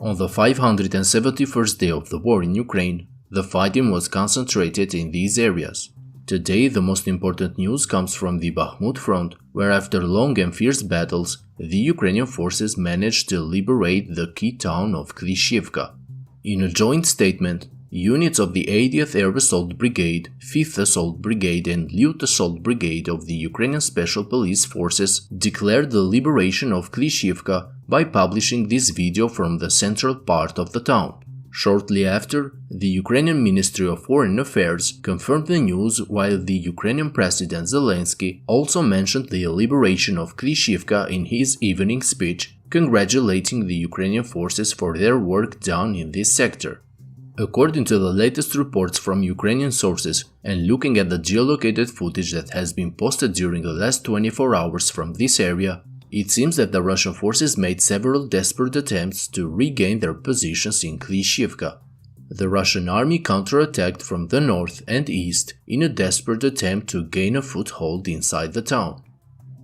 On the 571st day of the war in Ukraine, the fighting was concentrated in these areas. Today, the most important news comes from the BAKHMUT front, where after long and fierce battles, the Ukrainian forces managed to liberate the key town of Klishchiivka. In a joint statement, units of the 80th Air Assault Brigade, 5th Assault Brigade and Light Assault Brigade of the Ukrainian Special Police Forces declared the liberation of Klishchiivka by publishing this video from the central part of the town. Shortly after, the Ukrainian Ministry of Foreign Affairs confirmed the news, while the Ukrainian President Zelensky also mentioned the liberation of Klishchiivka in his evening speech, congratulating the Ukrainian forces for their work done in this sector. According to the latest reports from Ukrainian sources, and looking at the geolocated footage that has been posted during the last 24 hours from this area, it seems that the Russian forces made several desperate attempts to regain their positions in Klishchiivka. The Russian army counterattacked from the north and east in a desperate attempt to gain a foothold inside the town.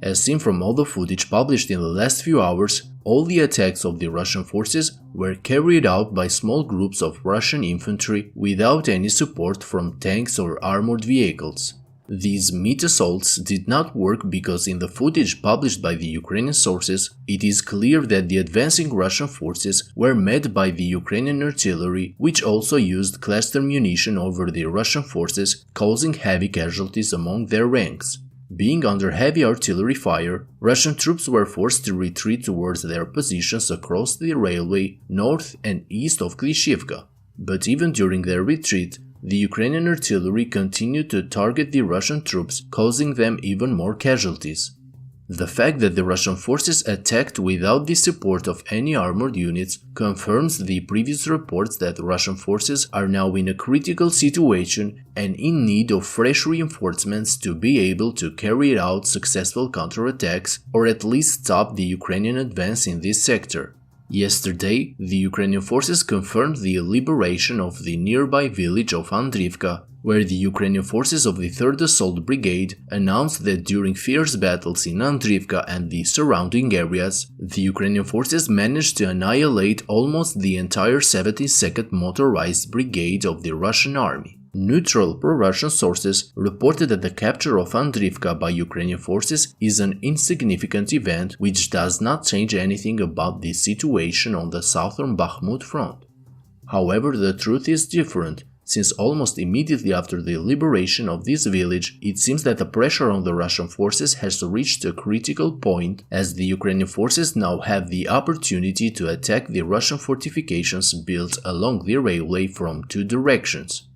As seen from all the footage published in the last few hours, all the attacks of the Russian forces were carried out by small groups of Russian infantry without any support from tanks or armored vehicles. These meat assaults did not work because in the footage published by the Ukrainian sources, it is clear that the advancing Russian forces were met by the Ukrainian artillery, which also used cluster munition over the Russian forces, causing heavy casualties among their ranks. Being under heavy artillery fire, Russian troops were forced to retreat towards their positions across the railway north and east of Klishchiivka. But even during their retreat, the Ukrainian artillery continued to target the Russian troops, causing them even more casualties. The fact that the Russian forces attacked without the support of any armored units confirms the previous reports that Russian forces are now in a critical situation and in need of fresh reinforcements to be able to carry out successful counterattacks or at least stop the Ukrainian advance in this sector. Yesterday, the Ukrainian forces confirmed the liberation of the nearby village of Andriivka, where the Ukrainian forces of the 3rd Assault Brigade announced that during fierce battles in Andriivka and the surrounding areas, the Ukrainian forces managed to annihilate almost the entire 72nd Motorized Brigade of the Russian army. Neutral pro-Russian sources reported that the capture of Andriivka by Ukrainian forces is an insignificant event which does not change anything about the situation on the southern BAKHMUT front. However, the truth is different, since almost immediately after the liberation of this village, it seems that the pressure on the Russian forces has reached a critical point, as the Ukrainian forces now have the opportunity to attack the Russian fortifications built along the railway from two directions.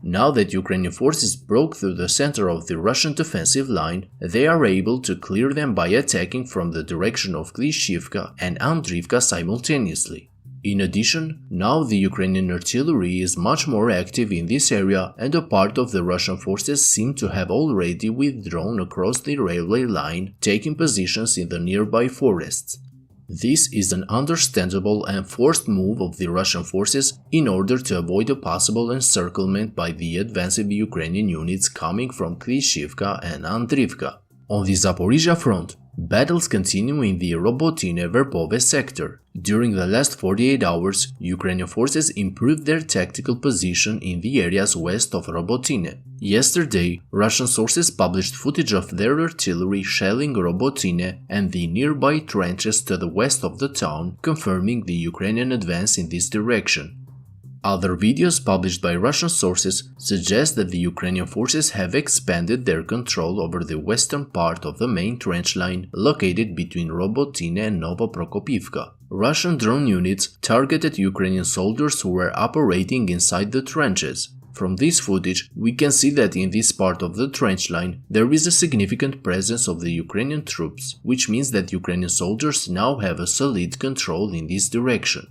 Now that Ukrainian forces broke through the center of the Russian defensive line, they are able to clear them by attacking from the direction of Klishchiivka and Andriivka simultaneously. In addition, now the Ukrainian artillery is much more active in this area, and a part of the Russian forces seem to have already withdrawn across the railway line, taking positions in the nearby forests. This is an understandable and forced move of the Russian forces in order to avoid a possible encirclement by the advancing Ukrainian units coming from Klishchiivka and Andriivka. On the Zaporizhzhia front, battles continue in the Robotyne Verbove sector. During the last 48 hours, Ukrainian forces improved their tactical position in the areas west of Robotyne. Yesterday, Russian sources published footage of their artillery shelling Robotyne and the nearby trenches to the west of the town, confirming the Ukrainian advance in this direction. Other videos published by Russian sources suggest that the Ukrainian forces have expanded their control over the western part of the main trench line located between Robotyne and Novoprokopivka. Russian drone units targeted Ukrainian soldiers who were operating inside the trenches. From this footage, we can see that in this part of the trench line there is a significant presence of the Ukrainian troops, which means that Ukrainian soldiers now have a solid control in this direction.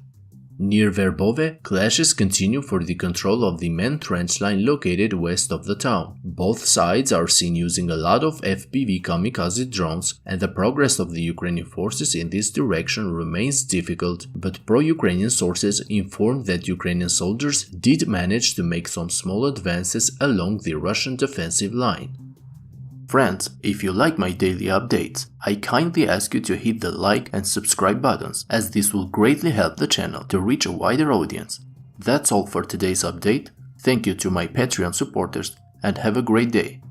Near Verbove, clashes continue for the control of the main trench line located west of the town. Both sides are seen using a lot of FPV kamikaze drones, and the progress of the Ukrainian forces in this direction remains difficult, but pro-Ukrainian sources informed that Ukrainian soldiers did manage to make some small advances along the Russian defensive line. Friends, if you like my daily updates, I kindly ask you to hit the like and subscribe buttons, as this will greatly help the channel to reach a wider audience. That's all for today's update. Thank you to my Patreon supporters and have a great day.